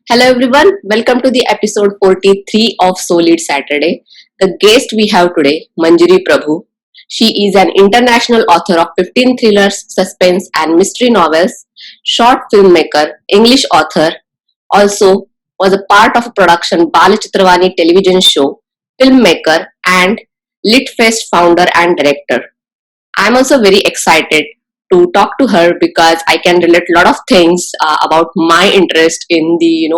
Hello everyone, welcome to the episode 43 of SoLeadSaturday. The guest we have today, Manjiri Prabhu. She is an international author of 15 thrillers, suspense and mystery novels, short filmmaker, English author, also was a part of a production Balachitravani television show, filmmaker and LitFest founder and director. I'm also very excited to talk to her because I can relate a lot of things about my interest in the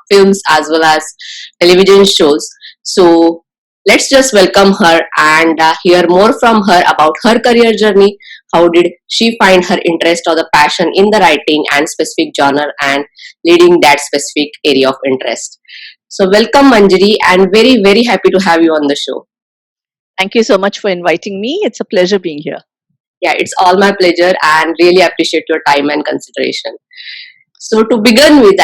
films as well as television shows. So let's just welcome her and hear more from her about her career journey. How did she find her interest or the passion in the writing and specific genre and leading that specific area of interest? So welcome Manjari and very happy to have you on the show. Thank you so much for inviting me. It's a pleasure being here. Yeah, it's all my pleasure and really appreciate your time and consideration. So to begin with,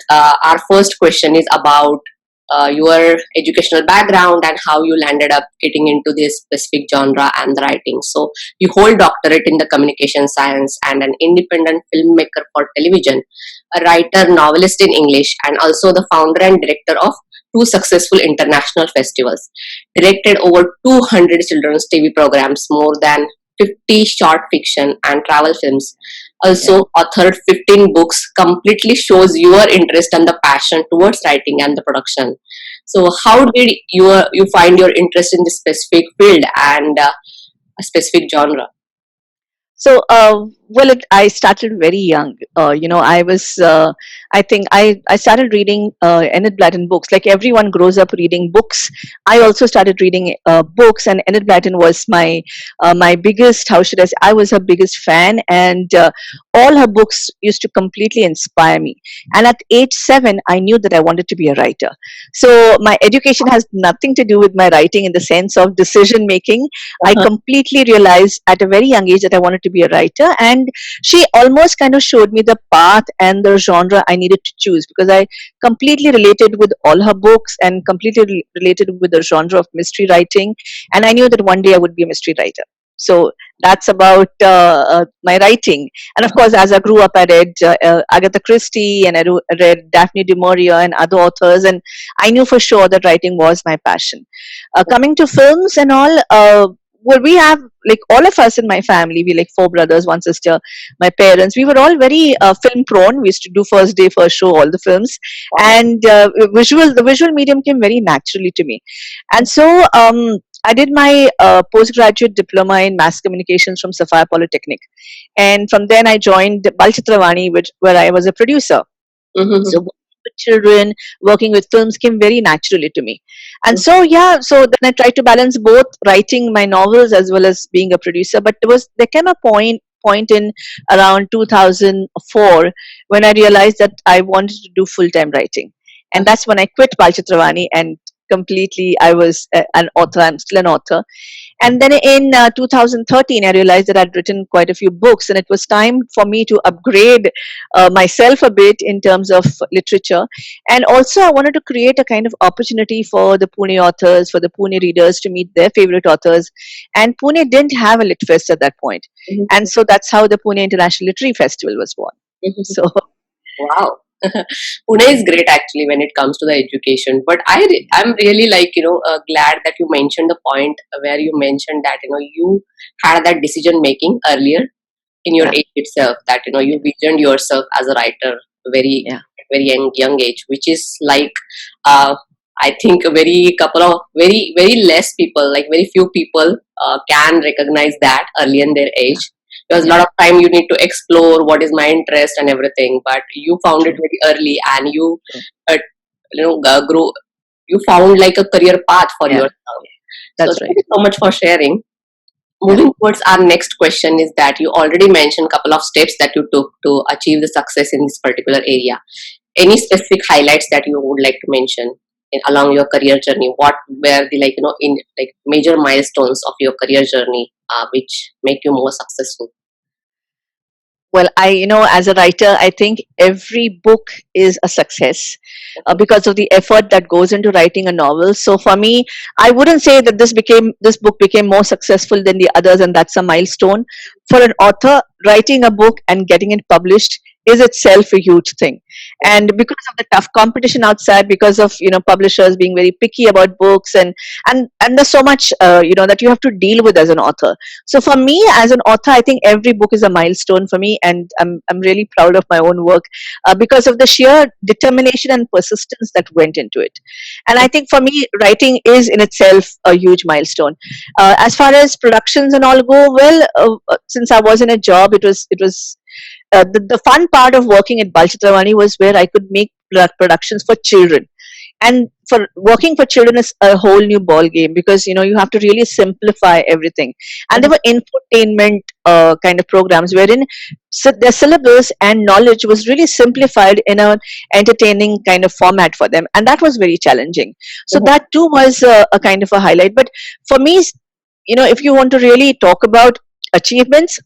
our first question is about your educational background and how you landed up getting into this specific genre and the writing. So you hold doctorate in the communication science and an independent filmmaker for television, a writer, novelist in English, and also the founder and director of two successful international festivals. Directed over 200 children's TV programs, more than 50 short fiction and travel films, also authored 15 books, completely shows your interest and the passion towards writing and the production. So how did you find your interest in this specific field and a specific genre? So, I started very young. I think I started reading Enid Blyton books. Like everyone grows up reading books. I also started reading books, and Enid Blyton was my biggest, how should I say, I was her biggest fan, and all her books used to completely inspire me. And at age 7, I knew that I wanted to be a writer. So, my education has nothing to do with my writing in the sense of decision making. I completely realized at a very young age that I wanted to be a writer, and she almost kind of showed me the path and the genre I needed to choose, because I completely related with all her books and completely related with the genre of mystery writing, and I knew that one day I would be a mystery writer. So that's about my writing. And of course, as I grew up, I read Agatha Christie, and read Daphne du Maurier and other authors, and I knew for sure that writing was my passion. Coming to films and all, we have, like, all of us in my family, we like 4 brothers, 1 sister, my parents, we were all very film prone. We used to do first day first show all the films, and the visual medium came very naturally to me. And so I did my postgraduate diploma in mass communications from Sapphire Polytechnic, and from then I joined Balchitravani, where I was a producer. Mm-hmm. So working with children, working with films came very naturally to me. And so so then I tried to balance both writing my novels as well as being a producer. But there came a point in around 2004 when I realized that I wanted to do full-time writing. And that's when I quit Balchitravani, and completely I was an author. I'm still an author. And then in 2013, I realized that I'd written quite a few books, and it was time for me to upgrade myself a bit in terms of literature. And also, I wanted to create a kind of opportunity for the Pune authors, for the Pune readers to meet their favorite authors. And Pune didn't have a Lit Fest at that point. Mm-hmm. And so that's how the Pune International Literary Festival was born. Mm-hmm. So, wow. Pune is great actually when it comes to the education, but I'm really glad that you mentioned the point where you mentioned that you had that decision making earlier in your age itself, that you visioned yourself as a writer very young age, which is like I think a very couple of very less people, like very few people can recognize that early in their age. Because a lot of time you need to explore what is my interest and everything, but you found it very early, and you grow, you found like a career path for yourself. That's so right. Thank you so much for sharing. Moving towards our next question is that you already mentioned a couple of steps that you took to achieve the success in this particular area. Any specific highlights that you would like to mention along your career journey? What were the major milestones of your career journey which make you more successful? Well, as a writer, I think every book is a success because of the effort that goes into writing a novel. So for me, I wouldn't say that this book became more successful than the others, and that's a milestone. For an author, writing a book and getting it published is itself a huge thing. And because of the tough competition outside, because of publishers being very picky about books, and there's so much that you have to deal with as an author. So for me as an author, I think every book is a milestone for me, and I'm really proud of my own work, because of the sheer determination and persistence that went into it. And I think for me, writing is in itself a huge milestone. As far as productions and all go, well, since I was in a job, it was the fun part of working at Balchitravani was where I could make productions for children. And for working for children is a whole new ball game, because you have to really simplify everything. And there were infotainment kind of programs wherein their syllabus and knowledge was really simplified in an entertaining kind of format for them, and that was very challenging. So that too was a kind of a highlight. But for me, if you want to really talk about achievements,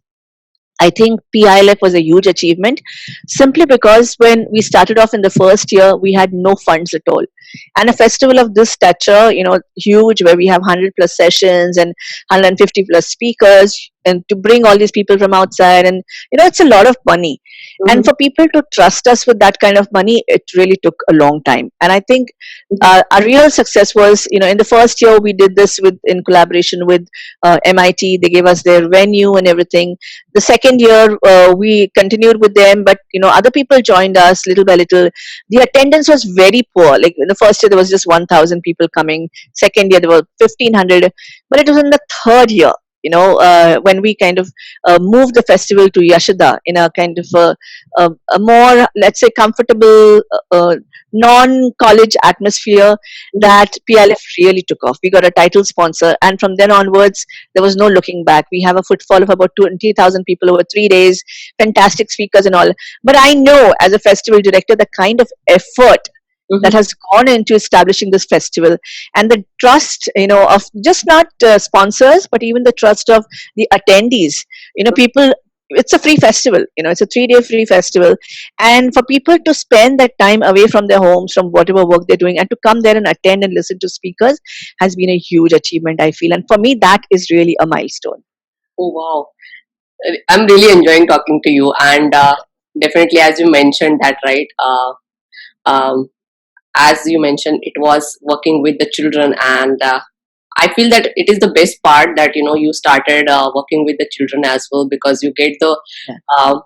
I think PILF was a huge achievement, simply because when we started off in the first year, we had no funds at all. And a festival of this stature, huge, where we have 100 plus sessions and 150 plus speakers, and to bring all these people from outside, and it's a lot of money. And for people to trust us with that kind of money, it really took a long time. And I think our real success was, in the first year we did this in collaboration with MIT. They gave us their venue and everything. The second year we continued with them, but other people joined us little by little. The attendance was very poor. Like in the first year there was just 1,000 people coming. Second year there were 1,500. But it was in the third year, when we kind of moved the festival to Yashoda in a kind of a more, let's say, comfortable non-college atmosphere, that PLF really took off. We got a title sponsor, and from then onwards there was no looking back. We have a footfall of about 20,000 people over 3 days, fantastic speakers and all. But I know, as a festival director, the kind of effort that has gone into establishing this festival, and the trust of just not sponsors, but even the trust of the attendees. People, it's a free festival, it's a 3-day free festival, and for people to spend that time away from their homes, from whatever work they're doing, and to come there and attend and listen to speakers has been a huge achievement, I feel. And for me, that is really a milestone. Oh wow, I'm really enjoying talking to you, and definitely, as you mentioned that, right, um, as you mentioned, it was working with the children, and I feel that it is the best part that you started working with the children as well, because you get the uh,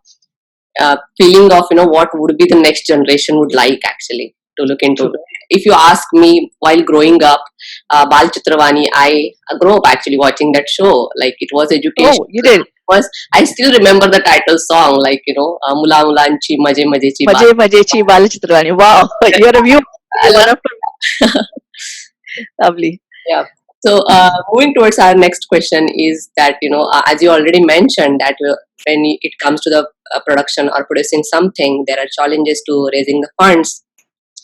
feeling of what would be the next generation would like actually to look into. If you ask me, while growing up, Bal Chitravani, I grew up actually watching that show. Like, it was education. Oh, you did? Was I still remember the title song, like Mula Mulanchi Maje Maje Chi Maje Maje Chi Bal Chitravani. Wow, you're a view. Lovely. Yeah. So moving towards our next question is that as you already mentioned that when it comes to the production or producing something, there are challenges to raising the funds.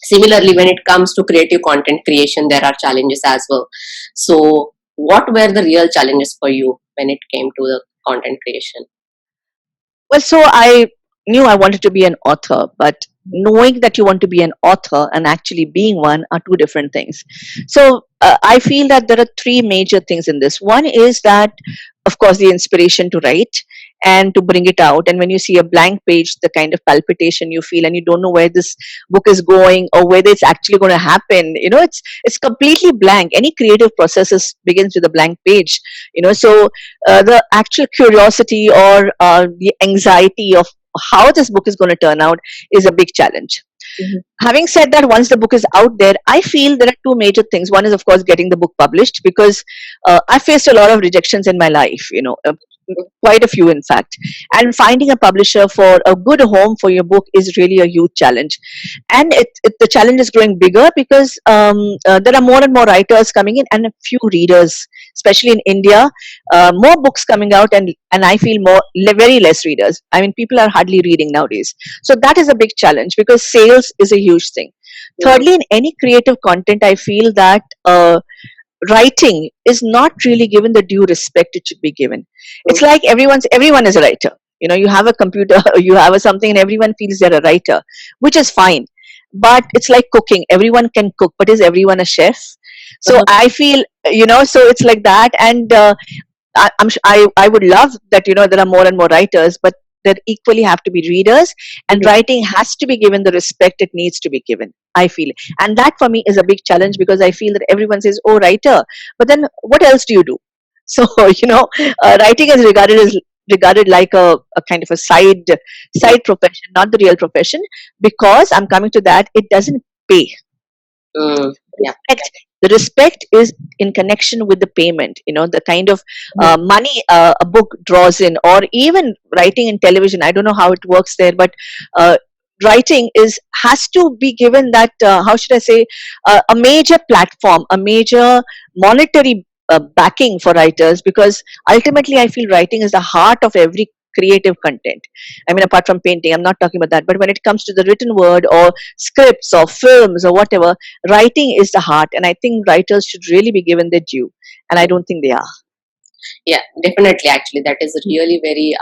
Similarly, when it comes to creative content creation, there are challenges as well. So what were the real challenges for you when it came to the content creation? Well, so I knew I wanted to be an author, but knowing that you want to be an author and actually being one are two different things. So I feel that there are three major things in this. One is that, of course, the inspiration to write and to bring it out. And when you see a blank page, the kind of palpitation you feel, and you don't know where this book is going or whether it's actually going to happen. It's completely blank. Any creative process begins with a blank page. So the actual curiosity or the anxiety of how this book is going to turn out is a big challenge. Having said that, once the book is out there, I feel there are two major things. One is, of course, getting the book published, because I faced a lot of rejections in my life, quite a few, in fact. And finding a publisher for a good home for your book is really a huge challenge. And the challenge is growing bigger because there are more and more writers coming in and a few readers, especially in India. More books coming out, and I feel very less readers. I mean, people are hardly reading nowadays. So that is a big challenge, because sales is a huge thing. Thirdly, in any creative content, I feel that writing is not really given the due respect it should be given. It's like everyone is a writer. You have a computer, you have something, and everyone feels they're a writer, which is fine. But it's like cooking. Everyone can cook, but is everyone a chef? So I feel, so it's like that. And I would love that, there are more and more writers, but there equally have to be readers, and Mhm. writing has to be given the respect it needs to be given, I feel. And that for me is a big challenge, because I feel that everyone says, oh, writer, but then what else do you do? So writing is regarded like a kind of a Yeah. side profession, not the real profession, because I'm coming to that, it doesn't pay. Mm. Yeah. The respect is in connection with the payment, the kind of Mhm. money a book draws in, or even writing in television. I don't know how it works there, but uh, writing is has to be given that, how should I say, a major platform, a major monetary backing for writers, because ultimately I feel writing is the heart of every creative content. I mean, apart from painting, I'm not talking about that, but when it comes to the written word or scripts or films or whatever, writing is the heart, and I think writers should really be given their due, and I don't think they are. Yeah, definitely. Actually, that is a really very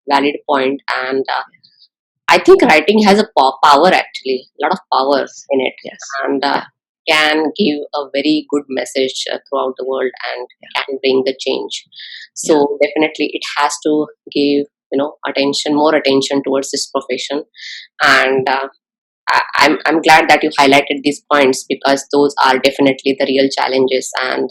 valid point, and I think writing has a power. Actually, a lot of power Yes, in it, yes, and yeah, can give a very good message throughout the world, and yeah, can bring the change. yeah, So definitely, it has to give more attention towards this profession, and I'm glad that you highlighted these points, because those are definitely the real challenges, and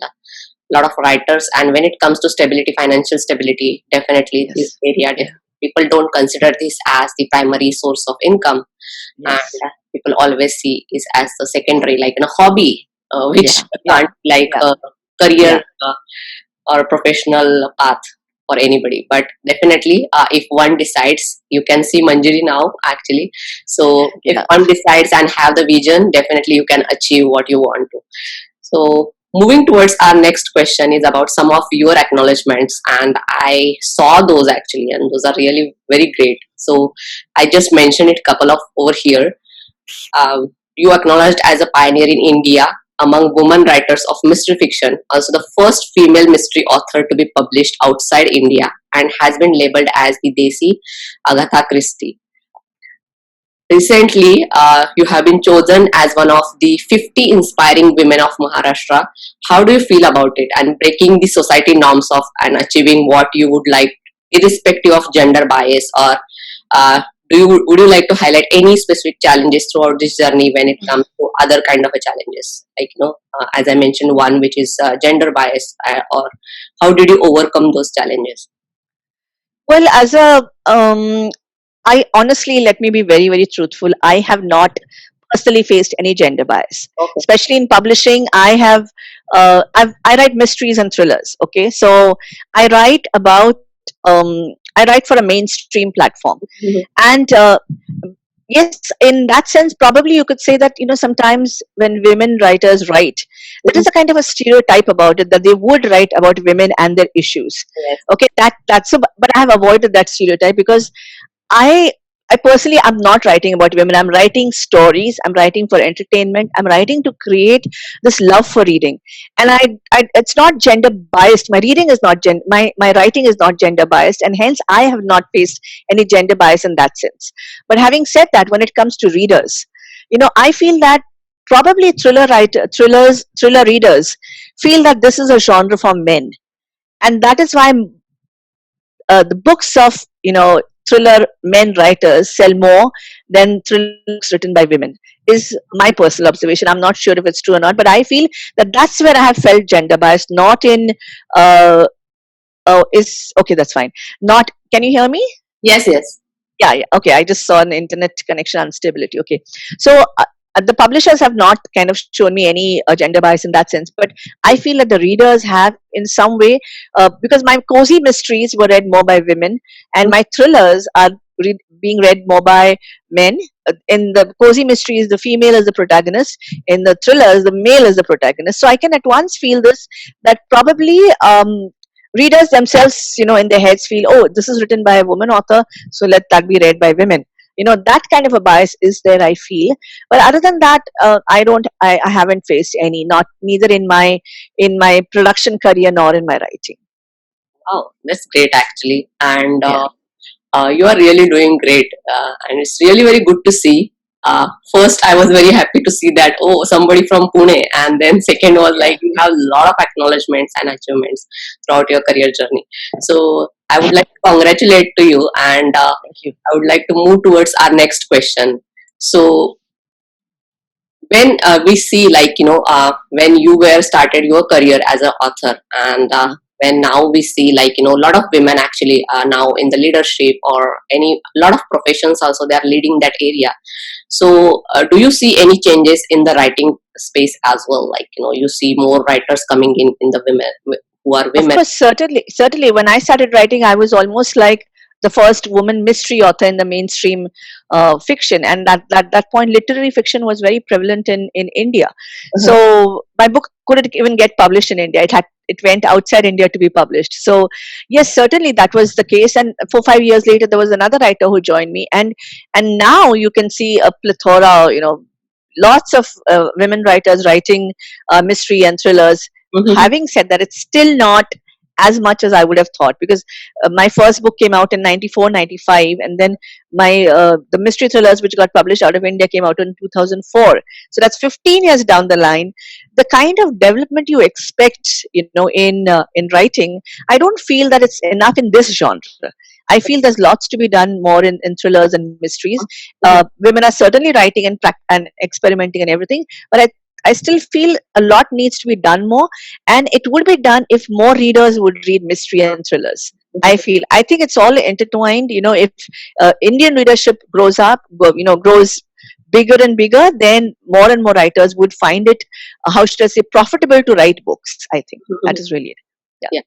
lot of writers. And when it comes to stability, financial stability, definitely this yes, area, yeah, people don't consider this as the primary source of income, and yes, people always see is as the secondary, like a hobby, which yeah, yeah, can't be like yeah, a career yeah, or a professional path for anybody. But definitely, if one decides, you can see Manjiri now actually. So if yeah. one decides and have the vision, definitely you can achieve what you want to. So, moving towards our next question is about some of your acknowledgements, and I saw those actually, and those are really very great. So, I just mentioned it couple of over here. You acknowledged as a pioneer in India among women writers of mystery fiction, also the first female mystery author to be published outside India, and has been labeled as the Desi Agatha Christie. Recently, you have been chosen as one of the 50 inspiring women of Maharashtra. How do you feel about it, and breaking the society norms of and achieving what you would like, irrespective of gender bias? Or would you like to highlight any specific challenges throughout this journey when it comes to other kind of a challenges, like as I mentioned, one which is gender bias, or how did you overcome those challenges? Well, as a I honestly, let me be very, very truthful. I have not personally faced any gender bias, Okay. especially in publishing. I write mysteries and thrillers. Okay, so I write about I write for a mainstream platform, Mhm. and yes, in that sense, probably you could say that sometimes when women writers write, there Mhm. is a kind of a stereotype about it, that they would write about women and their issues. Yes. Okay, that's so, but I have avoided that stereotype, because I I personally am not writing about women. I'm writing stories. I'm writing for entertainment. I'm writing to create this love for reading, and it's not gender biased. My reading is not my writing is not gender biased, and hence I have not faced any gender bias in that sense. But having said that, when it comes to readers, I feel that probably thriller readers feel that this is a genre for men, and that is why the books of thriller men writers sell more than thriller books written by women, is my personal observation. I'm not sure if it's true or not, but I feel that that's where I have felt gender bias, not in uh, is okay, that's fine. Not, can you hear me? Yes. Yes. Yeah, yeah, okay, I just saw an internet connection instability. Okay, so the publishers have not kind of shown me any gender bias in that sense, but I feel that the readers have in some way, because my cozy mysteries were read more by women, and my thrillers are being read more by men. In the cozy mysteries, the female is the protagonist. In the thrillers, the male is the protagonist. So I can at once feel this, that probably readers themselves, in their heads feel, oh, this is written by a woman author, so let that be read by women. That kind of a bias is there, I feel. But other than that, I haven't faced any, not neither in my production career nor in my writing. Oh, that's great actually. And Yeah, you are really doing great. And it's really very good to see. First, I was very happy to see that, oh, somebody from Pune. And then, second was yeah, like, you have a lot of acknowledgements and achievements throughout your career journey. So, I would like to congratulate to you, and Thank you. I would like to move towards our next question. So, when we see, like, when you were started your career as an author, and when now we see, like, a lot of women actually are now in the leadership or any lot of professions also, they are leading that area. So, do you see any changes in the writing space as well? Like, you see more writers coming in the women who are Of women. course, certainly, certainly. When I started writing, I was almost like the first woman mystery author in the mainstream fiction, and that point, literary fiction was very prevalent in India. Uh-huh. So my book couldn't even get published in India. It went outside India to be published. So yes, certainly that was the case. And 4 5 years later, there was another writer who joined me, and now you can see a plethora. Lots of women writers writing mystery and thrillers. Mhm. Having said that, it's still not as much as I would have thought, because my first book came out in 94, 95, and then my the mystery thrillers which got published out of India came out in 2004. So that's 15 years down the line. The kind of development you expect, in writing, I don't feel that it's enough in this genre. I feel there's lots to be done more in thrillers and mysteries. Mhm. Women are certainly writing and experimenting and everything, but I still feel a lot needs to be done more, and it would be done if more readers would read mystery and thrillers. I think it's all intertwined. If Indian readership grows up, grows bigger and bigger, then more and more writers would find it, how should I say, profitable to write books. I think that is really it. Yeah. Yeah.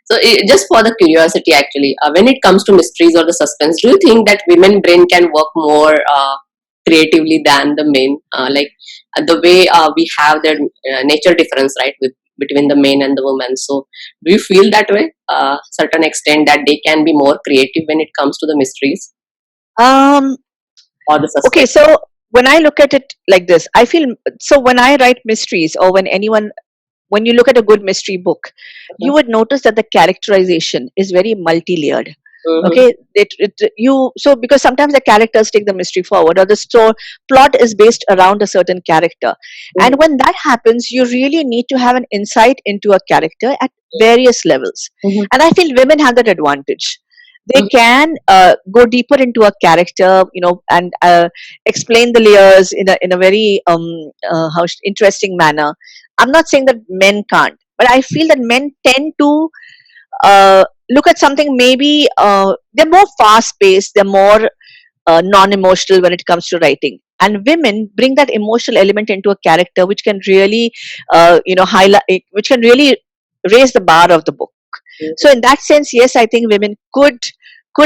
So, just for the curiosity, actually, when it comes to mysteries or the suspense, do you think that women brain can work more creatively than the men? Like, the way we have the nature difference, right, with between the men and the women. So, do you feel that way? Certain extent that they can be more creative when it comes to the mysteries Um, or the okay, suspense. so when I look at it like this, I feel, so when I write mysteries, or when you look at a good mystery book, you would notice that the characterization is very multi-layered. Mm-hmm. Okay, so because sometimes the characters take the mystery forward, or the plot is based around a certain character, and when that happens, you really need to have an insight into a character at various levels. Mm-hmm. And I feel women have that advantage. They Mm-hmm. can go deeper into a character, and explain the layers in a very interesting manner. I'm not saying that men can't, but I feel that men tend to look at something, maybe they're more fast paced, they're more non emotional when it comes to writing. And women bring that emotional element into a character, which can really, highlight, which can really raise the bar of the book. So, in that sense, yes, I think women could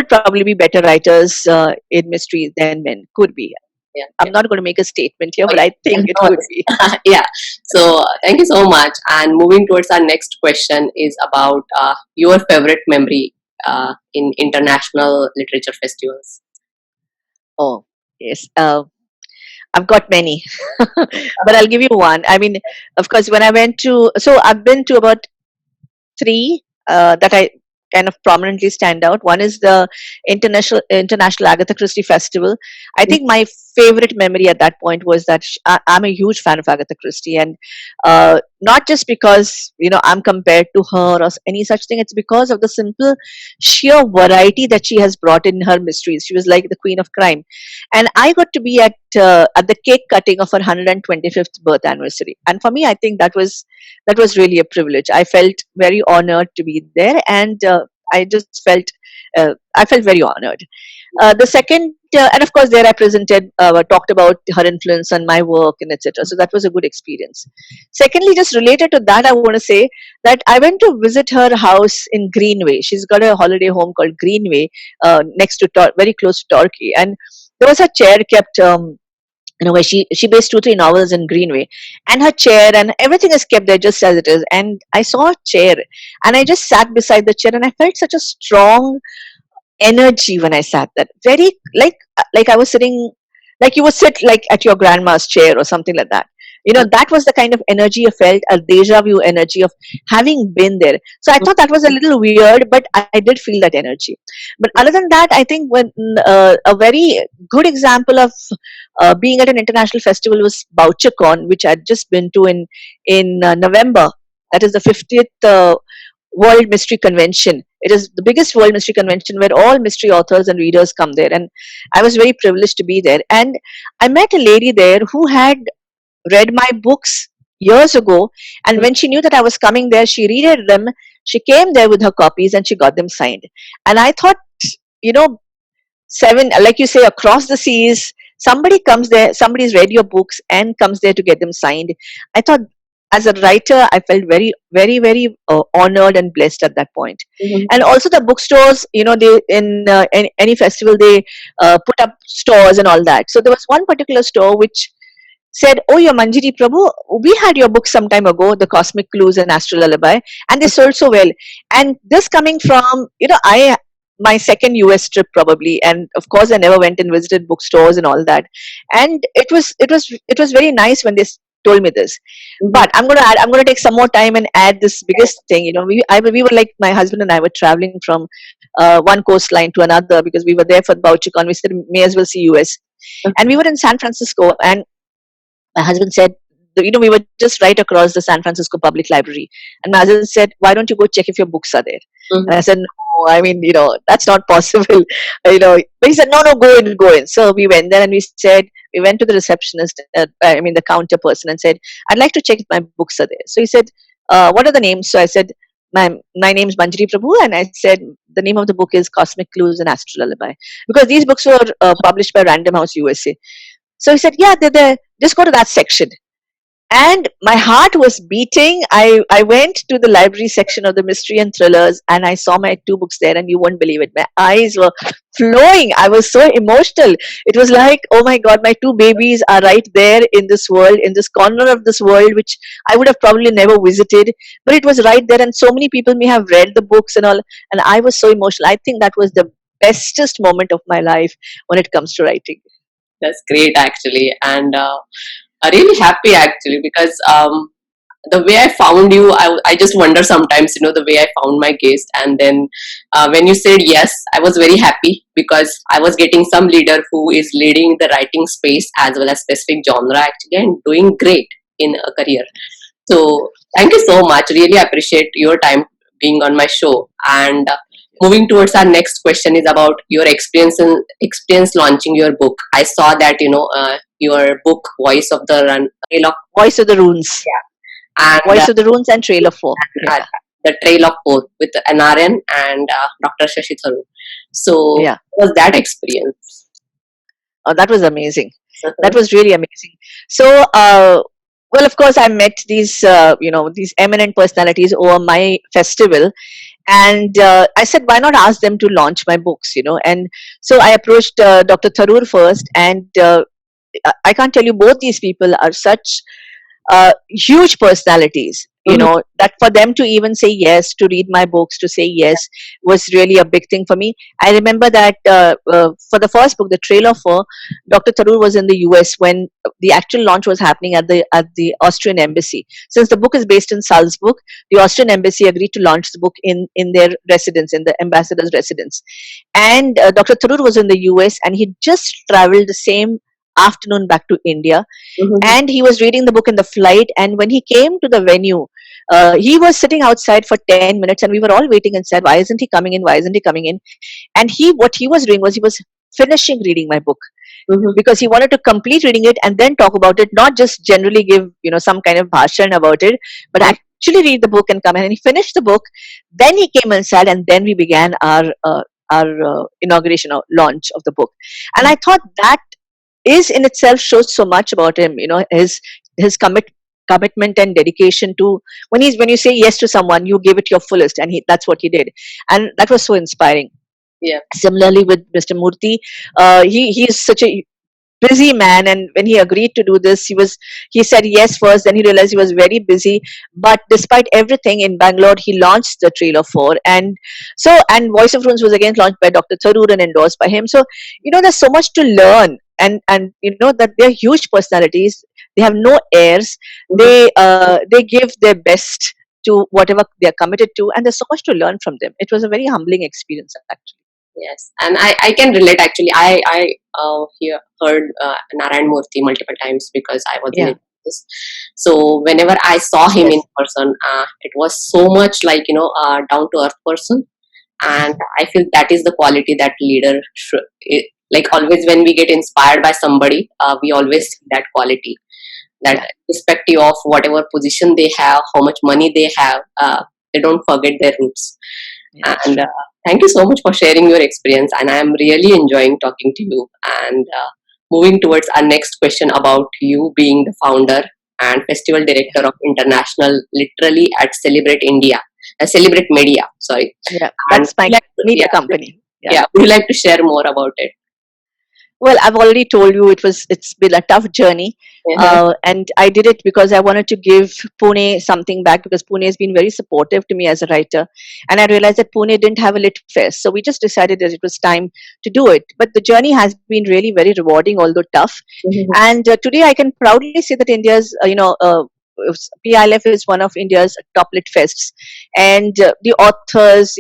probably be better writers in mystery than men. Could be. Yeah. I'm not going to make a statement here, Oh, but I think it yeah. could be. Yeah. So, thank you so much. And moving towards our next question is about your favorite memory in international literature festivals. Oh, yes. I've got many, but I'll give you one. I mean, of course, when I went to, so I've been to about three that I kind of prominently stand out. One is the International Agatha Christie Festival. I think my favorite memory at that point was that I'm a huge fan of Agatha Christie, and not just because I'm compared to her or any such thing. It's because of the simple, sheer variety that she has brought in her mysteries. She was like the queen of crime, and I got to be at the cake cutting of her 125th birth anniversary. And for me, I think that was really a privilege. I felt very honored to be there, and I just I felt very honored. The second, and of course, there I presented, talked about her influence on my work and etc. So that was a good experience. Secondly, just related to that, I want to say that I went to visit her house in Greenway. She's got a holiday home called Greenway, next to very close to Turkey, and there was a chair kept. Where she based 2 3 novels in Greenway, and her chair and everything is kept there just as it is. And I saw a chair, and I just sat beside the chair, and I felt such a strong energy when I sat there. Very like I was sitting, like you would sit like at your grandma's chair or something like that. That was the kind of energy I felt, a deja vu energy of having been there. So I thought that was a little weird, but I did feel that energy. But other than that, I think when a very good example of being at an international festival was BoucherCon, which I'd just been to in November. That is the 50th. World Mystery Convention. It is the biggest World Mystery Convention where all mystery authors and readers come there. And I was very privileged to be there. And I met a lady there who had read my books years ago. And when she knew that I was coming there, she reread them. She came there with her copies and she got them signed. And I thought, you know, seven, like you say, across the seas, somebody comes there, somebody's read your books and comes there to get them signed. I thought, as a writer, I felt very, very, very honored and blessed at that point. Mhm. And also the bookstores, they in any festival they put up stores and all that. So there was one particular store which said, "Oh, you're Manjiri Prabhu. We had your book some time ago, The Cosmic Clues and Astral Lullaby, and they sold so well." And this coming from, I my second US trip probably, and of course I never went and visited bookstores and all that. And it was very nice when they told me this. Mhm. But I'm gonna take some more time and add this biggest thing. We were like, my husband and I were traveling from one coastline to another because we were there for BoucherCon. We said, may as well see US. And we were in San Francisco, and my husband said, we were just right across the San Francisco Public Library. And my husband said, why don't you go check if your books are there? And I Mhm. said, no, I mean, that's not possible. But he said, no, no, go in, go in. So we went there and we went to the receptionist, the counter person, and said, I'd like to check if my books are there. So he said, what are the names? So I said, my name is Manjiri Prabhu, and I said, the name of the book is Cosmic Clues and Astral Lullaby. Because these books were published by Random House USA. So he said, yeah, they're there. Just go to that section. And my heart was beating. I went to the library section of the mystery and thrillers, and I saw my two books there, and you won't believe it. My eyes were flowing. I was so emotional. It was like, oh my God, my two babies are right there in this world, in this corner of this world, which I would have probably never visited. But it was right there, and so many people may have read the books and all. And I was so emotional. I think that was the bestest moment of my life when it comes to writing. That's great, actually, and I'm really happy actually because the way I found you, I just wonder sometimes, the way I found my guest. And then when you said yes, I was very happy because I was getting some leader who is leading the writing space as well as specific genre actually and doing great in a career. So thank you so much. Really appreciate your time being on my show. And moving towards our next question is about your experience launching your book. I saw that your book Voice of the Run Trail of Voice of the Runes. and Voice of the Runes and Trail of Four. uh, Yeah. the Trail of Four with NRN and Dr. Shashi Tharoor. So Yeah. what was that experience? Oh, that was amazing. That was really amazing. So, well, of course, I met these eminent personalities over my festival, and I said, why not ask them to launch my books? And so I approached Dr. Tharoor first, and I can't tell you, both these people are such huge personalities, Mhm. that for them to even say yes to read my books, to say yes, was really a big thing for me. I remember that for the first book, The Trailer for, Dr. Tharoor was in the US when the actual launch was happening at the Austrian embassy. Since the book is based in Salzburg, the Austrian embassy agreed to launch the book in their residence, in the ambassador's residence. And Dr. Tharoor was in the US, and he just traveled the same afternoon back to India, Mhm. and he was reading the book in the flight. And when he came to the venue, he was sitting outside for 10 minutes, and we were all waiting and said, why isn't he coming in, why isn't he coming in? And what he was doing was, he was finishing reading my book, Mhm. because he wanted to complete reading it and then talk about it, not just generally give some kind of bhashan about it, but actually read the book and come in. And he finished the book, then he came inside, and then we began our inauguration or launch of the book. And I thought that is in itself shows so much about him, his commitment and dedication to, when you say yes to someone, you give it your fullest, and that's what he did. And that was so inspiring. Yeah. Similarly with Mr. Murthy, he is such a busy man, and when he agreed to do this, he said yes first, then he realized he was very busy. But despite everything, in Bangalore he launched the Trailer 4. And Voice of Runes was again launched by Dr. Tharoor and endorsed by him. So there's so much to learn, and that they're huge personalities. They have no airs. Mhm. They give their best to whatever they're committed to, and there's so much to learn from them. It was a very humbling experience, actually. Yes, and I can relate actually. I heard Narayan Murthy multiple times because I was in Yeah. So whenever I saw him in person, it was so much like, down to earth person. And I feel that is the quality that leader should, like always when we get inspired by somebody, we always see that quality, that irrespective of whatever position they have, how much money they have, they don't forget their roots. And thank you so much for sharing your experience. And I am really enjoying talking to you. And moving towards our next question about you being the founder and festival director of International Literally at Celebrate India, Celebrate Media. Sorry. Yeah, And that's my media company. yeah, would you like to share more about it? Well, I've already told you it's been a tough journey, and I did it because I wanted to give Pune something back, because Pune has been very supportive to me as a writer, and I realized that Pune didn't have a lit fest, so we just decided that it was time to do it. But the journey has been really very rewarding, although tough. And today I can proudly say that India's PILF is one of India's top lit fests, and the authors,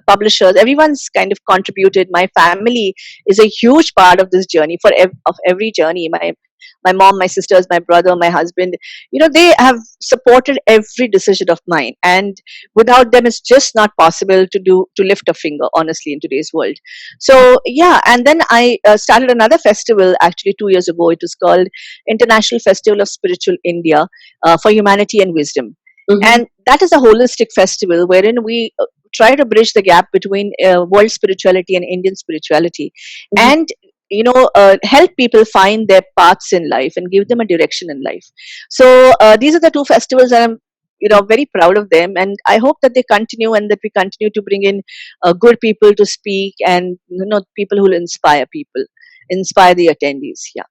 publishers, everyone's kind of contributed. My family is a huge part of this journey, of every journey. My mom, my sisters, my brother, my husband, they have supported every decision of mine, and without them it's just not possible to lift a finger, honestly, in today's world. So yeah, and then I started another festival actually 2 years ago. It was called International Festival of Spiritual India, for Humanity and Wisdom. And that is a holistic festival wherein we try to bridge the gap between world spirituality and Indian spirituality, and help people find their paths in life and give them a direction in life. So these are the two festivals, and I'm very proud of them, and I hope that they continue, and that we continue to bring in good people to speak, and people who will inspire the attendees. Yeah.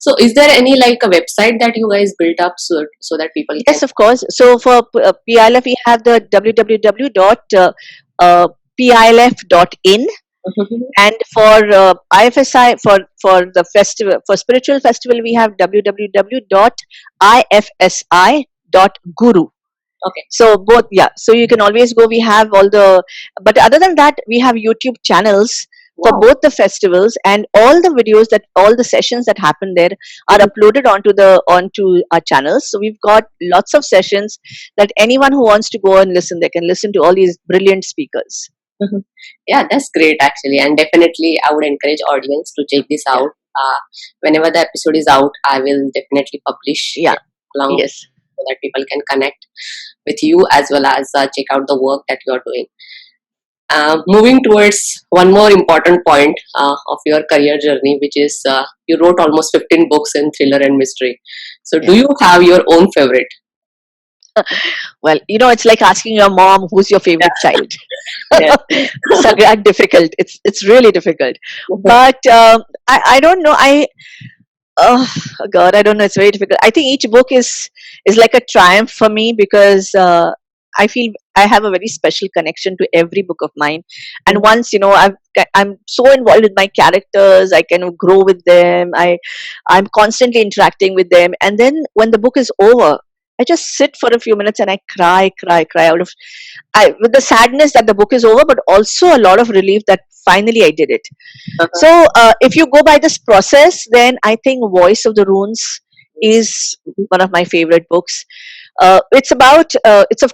So is there any like a website that you guys built up so that people can? Yes, of course. So for PILF, we have the www.pilf.in. And for IFSI, for the festival, for spiritual festival, we have www.ifsi.guru. Okay. So both, yeah. So you can always go. We have but other than that, we have YouTube channels for both the festivals, and all the sessions that happen there are uploaded onto our channels. So we've got lots of sessions that anyone who wants to go and listen, they can listen to all these brilliant speakers. Yeah, that's great actually, and definitely I would encourage audience to check this out. Whenever the episode is out, I will definitely publish it along so that people can connect with you as well as check out the work that you are doing. Moving towards one more important point of your career journey, which is you wrote almost 15 books in thriller and mystery. So do you have your own favorite? Well, it's like asking your mom who's your favorite child. It's that difficult. It's really difficult. But I don't know. Oh God, I don't know. It's very difficult. I think each book is like a triumph for me, because I feel I have a very special connection to every book of mine. And once I'm so involved with my characters, I can grow with them. I'm constantly interacting with them, and then when the book is over, I just sit for a few minutes and I cry out of, with the sadness that the book is over, but also a lot of relief that finally I did it. So if you go by this process, then I think Voice of the Runes is one of my favorite books. It's of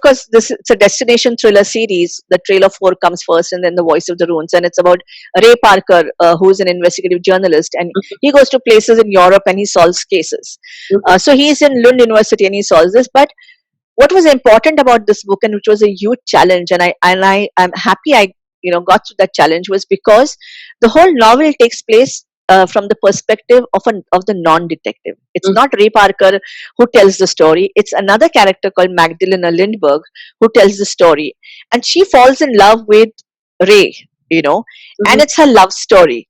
course, it's a destination thriller series. The Trail of 4 comes first, and then The Voice of the Runes, and it's about Ray Parker, who's an investigative journalist, and he goes to places in Europe and he solves cases. So he's in Lund University and he solves this. But what was important about this book, and which was a huge challenge, and I'm happy I got through that challenge, was because the whole novel takes place from the perspective of the non-detective. It's not Ray Parker who tells the story. It's another character called Magdalena Lindbergh who tells the story, and she falls in love with Ray. And it's her love story.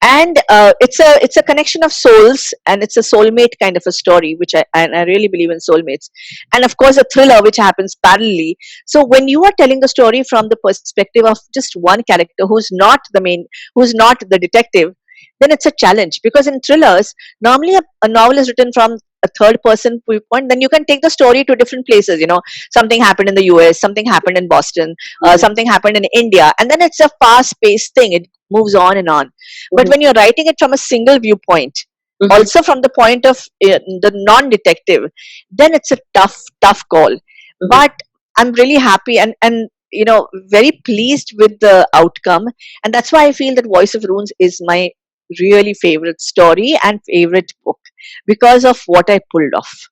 And it's a connection of souls, and it's a soulmate kind of a story, which I really believe in soulmates, and of course a thriller which happens parallelly. So when you are telling the story from the perspective of just one character who's not the detective, then it's a challenge, because in thrillers normally a novel is written from a third person viewpoint. Then you can take the story to different places. Something happened in the US, something happened in Boston, something happened in India, and then it's a fast paced thing. It moves on and on. But when you're writing it from a single viewpoint, Mm-hmm. also from the point of the non-detective, then it's a tough call. Mm-hmm. But I'm really happy and very pleased with the outcome, and that's why I feel that Voice of Runes is my really favorite story and favorite book because of what I pulled off.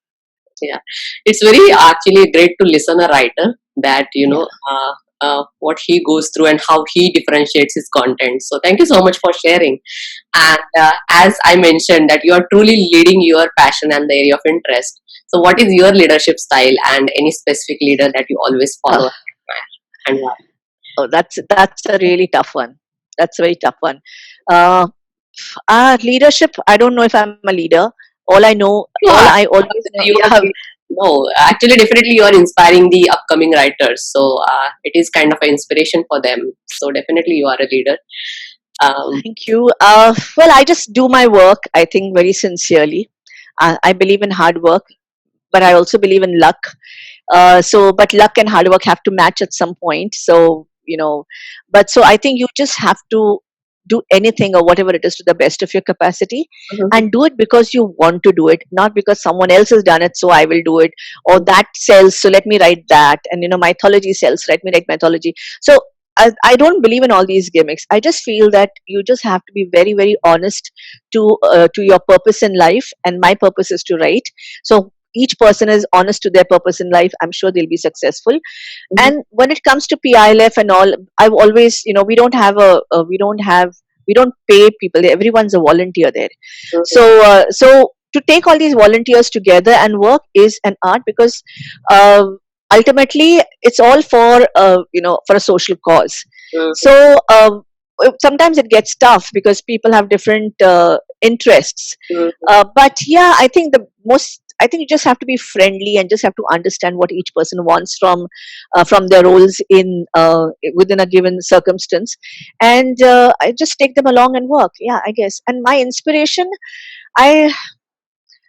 Yeah, it's very actually great to listen a writer that Yeah. what he goes through and how he differentiates his content. So thank you so much for sharing. And as I mentioned, that you are truly leading your passion and the area of interest. So what is your leadership style and any specific leader that you always Uh, follow and why? oh, that's a really tough one. That's a very tough one. Uh, Leadership. I don't know if I'm a leader. You All are. I always know. You are. Yeah. No, actually, definitely, you are inspiring the upcoming writers. So it is kind of an inspiration for them. So definitely, you are a leader. Um, Thank you. Well, I just do my work, I think, very sincerely. I believe in hard work, but I also believe in luck. But luck and hard work have to match at some point. But so I think you just have to do anything or whatever it is to the best of your capacity, mhm, and do it because you want to do it, not because someone else has done it, so I will do it, or that sells, so let me write that, and mythology sells, let me write mythology. So I don't believe in all these gimmicks. I just feel that you just have to be very, very honest to your purpose in life, and my purpose is to write. So each person is honest to their purpose in life, I'm sure they'll be successful. mhm, And when it comes to PILF and all, I've always, we don't pay people. Everyone's a volunteer there. mhm, So to take all these volunteers together and work is an art, because uh, ultimately it's all for a social cause. mhm, So sometimes it gets tough because people have different interests. mhm, But yeah, I think you just have to be friendly and just have to understand what each person wants from their roles in within a given circumstance, and I just take them along and work. Yeah, I guess. And my inspiration, I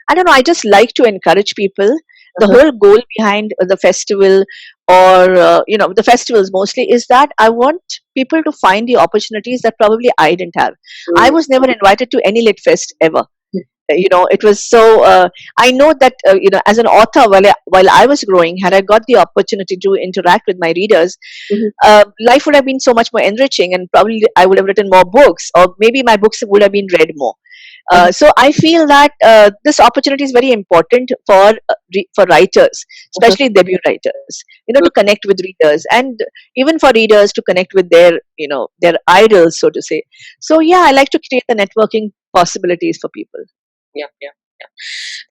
I don't know. I just like to encourage people. The mhm, whole goal behind the festival, or the festivals mostly, is that I want people to find the opportunities that probably I didn't have. I mhm, was never invited to any lit fest ever. It was so. I know that as an author, while I was growing, had I got the opportunity to interact with my readers, mhm, life would have been so much more enriching, and probably I would have written more books, or maybe my books would have been read more. mhm, So I feel that this opportunity is very important for writers, mhm, especially debut writers, mhm. to connect with readers, and even for readers to connect with their idols, so to say. So yeah, I like to create the networking possibilities for people. Yeah, yeah.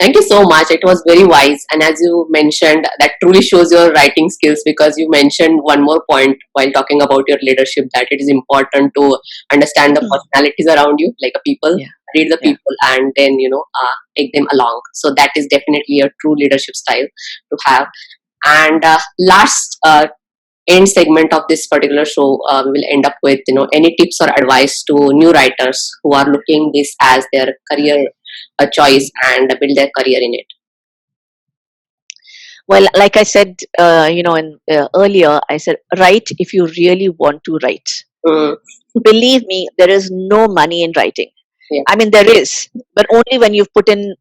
Thank you so much. It was very wise. And as you mentioned, that truly shows your writing skills, because you mentioned one more point while talking about your leadership, that it is important to understand the personalities around you, like a people, Yeah, read the yeah. people, and then, take them along. So that is definitely a true leadership style to have. And last end segment of this particular show, we will end up with any tips or advice to new writers who are looking this as their career choice and build their career in it. Well, like I said, earlier, I said, write if you really want to write. Mm, Believe me, there is no money in writing. yeah. I mean, there is, but only when you've put in,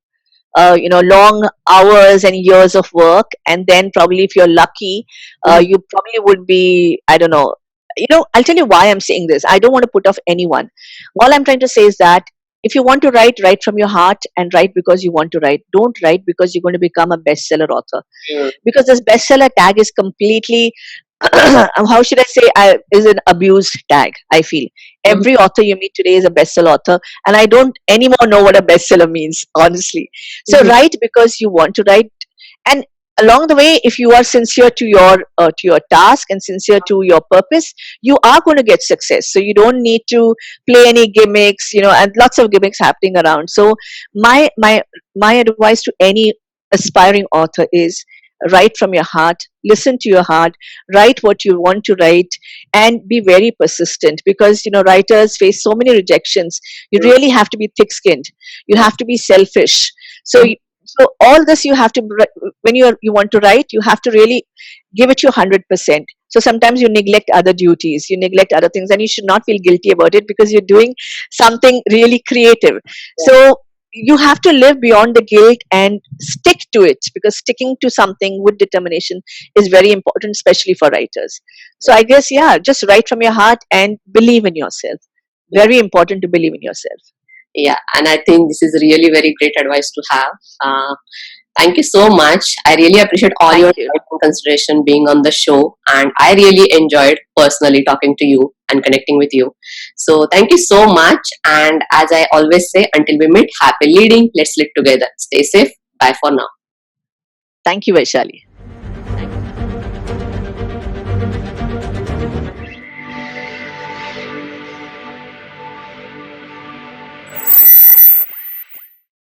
long hours and years of work, and then probably if you're lucky, Mhm, you probably would be, I don't know. I'll tell you why I'm saying this. I don't want to put off anyone. All I'm trying to say is that if you want to write, write from your heart and write because you want to write. Don't write because you're going to become a bestseller author, mm, because this bestseller tag is completely how should I say, is an abused tag. I feel mhm, every author you meet today is a bestseller author, and I don't anymore know what a bestseller means, honestly. So mhm, write because you want to write, and along the way, if you are sincere to your task and sincere to your purpose, you are going to get success. So you don't need to play any gimmicks, and lots of gimmicks happening around. So my advice to any aspiring author is, write from your heart, listen to your heart, write what you want to write, and be very persistent, because writers face so many rejections. You mm, really have to be thick skinned, you yeah, have to be selfish. so mhm, y- so all this you have to, when you want to write, you have to really give it your 100%. So sometimes you neglect other duties, you neglect other things, and you should not feel guilty about it, because you're doing something really creative. yeah, So you have to live beyond the guilt and stick to it, because sticking to something with determination is very important, especially for writers. So I guess, yeah, just write from your heart and believe in yourself. Yeah. Very important to believe in yourself. Yeah, and I think this is really very great advice to have. Thank you so much. I really appreciate all your Thank you. time and consideration being on the show, and I really enjoyed personally talking to you and connecting with you. So thank you so much. And as I always say, until we meet, happy leading. Let's live together. Stay safe. Bye for now. Thank you, Vaishali.